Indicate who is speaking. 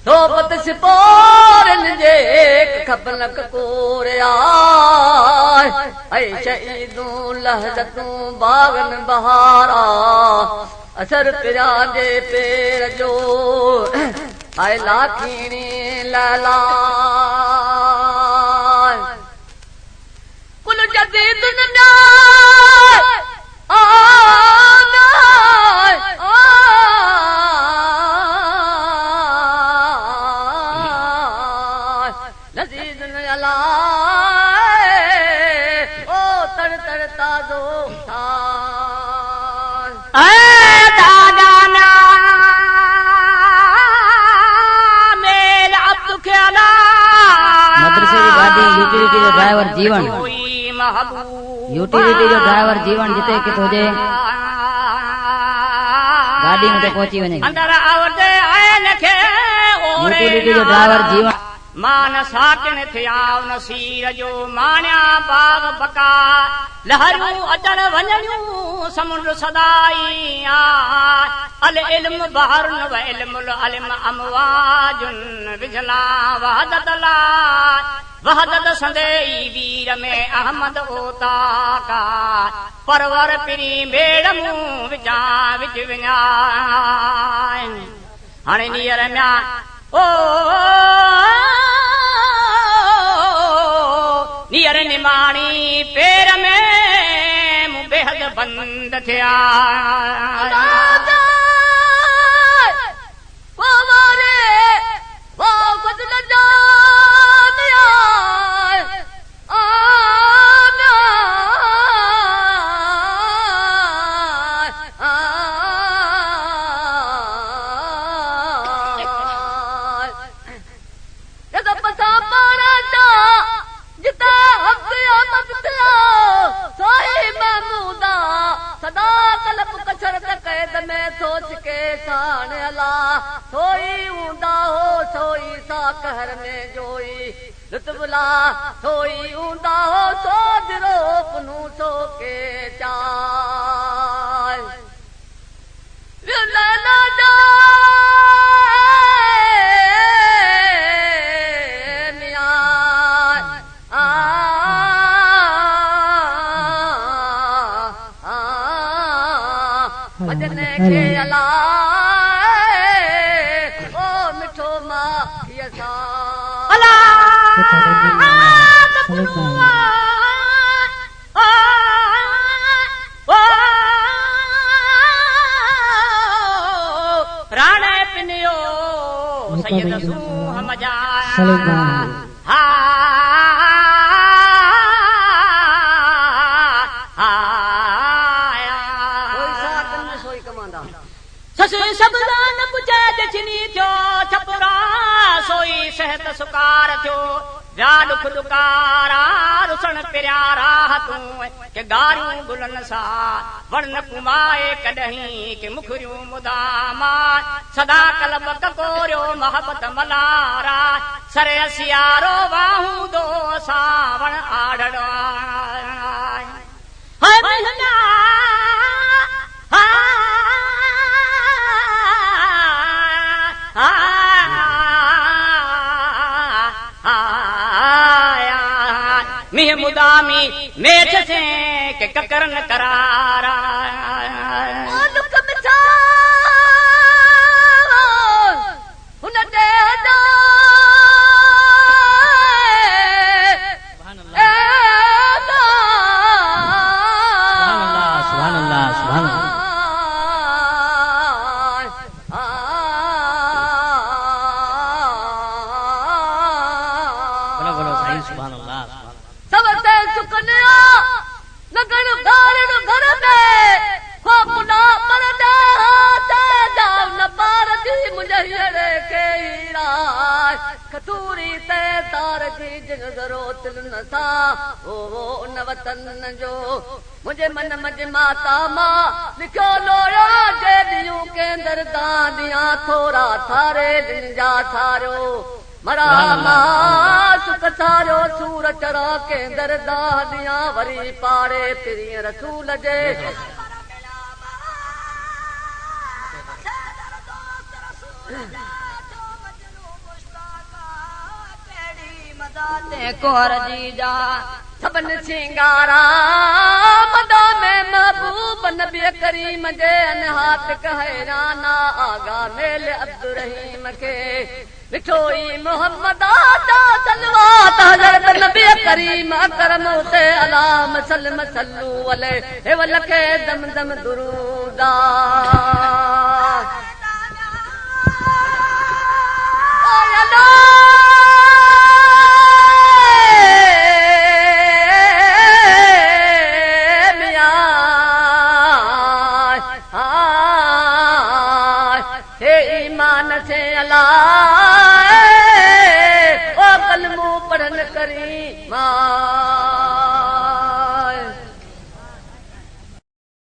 Speaker 1: सोबत सिपोरनि जे खपन ककोरिया ऐ शहीदूं लहज़तूं बागन बहारा असर पिया जे पेर जो ऐ लाखीणी लैला कुल जदीदुन
Speaker 2: यूटिलिटी जो ड्राइवर जीवन यूटिलिटी जो ड्राइवर जीवन जिते किथे हुजे गाड़ी में पहुंची वञे यूटिलिटी जो ड्राइवर जीवन
Speaker 3: मान साकिन थिया नसीर जो माण्या बाग बका लहरियूं अचण वञणियूं समुंड सदाई अल इल्म बहरुन व इल्मुल अलिम अमवाजुन विझला वहदत ला वहदत संदेई वीर में अहमद ओता का परवर पिरी बेड़ मूं विचा विच विञा हाणे नीअर म्या ओ नीअर निमाणी पेर में मूं बेहद बंद थिया सोच के सान अला सोई ऊंदा हो सोई सा कहर में जोई लुत्फला सोई ऊंदा हो सोच रो पनू सो के चाय विलना जाए मियां भजन के अला ओ मिठो मां यसा अला राणे पिनियो सैयद सूह मजा सबदान पुछे दक्षिणी थियो छपरा सोई सहत सुकार थियो व्या दुख दुकारा रुसण पिरिया राहतूं के गारियूं गुलन सा वर्ण कुमाए कॾहिं के मुखरियूं मुदामा सदा कलब ककोरियो मोहब्बत मलारा सरे सियारो वाहूं दो सावण आड़ड़ा हाय महना मिह मुदामी मेच से के ककरन करारा दुख मिठा हुन दे दा सुभान अल्लाह सुभान अल्लाह कतूरी ते तार जी जरो तिल नसा ओ न वतन जो मुझे मन मज माता मां लिखो लोया जे दियूं के अंदर दादियां थोरा थारे दिन जा थारो मरा मां सुख थारो सूर चढ़ा के अंदर दादियां वरी पारे पिरी रसूल जे
Speaker 2: कोर जी जा
Speaker 1: सबन सिंगारा मदा में महबूब नबी करीम जे अन हाथ कहराना आगा मेल अब्दुर्रहीम के बिठोई मोहम्मद आदा सलवात हजरत नबी करीम अकरम उते अलाम सल्लम सल्लू अलैहि हे वलके दम दम दुरूदा ओ यदा हे ईमान से अल्लाह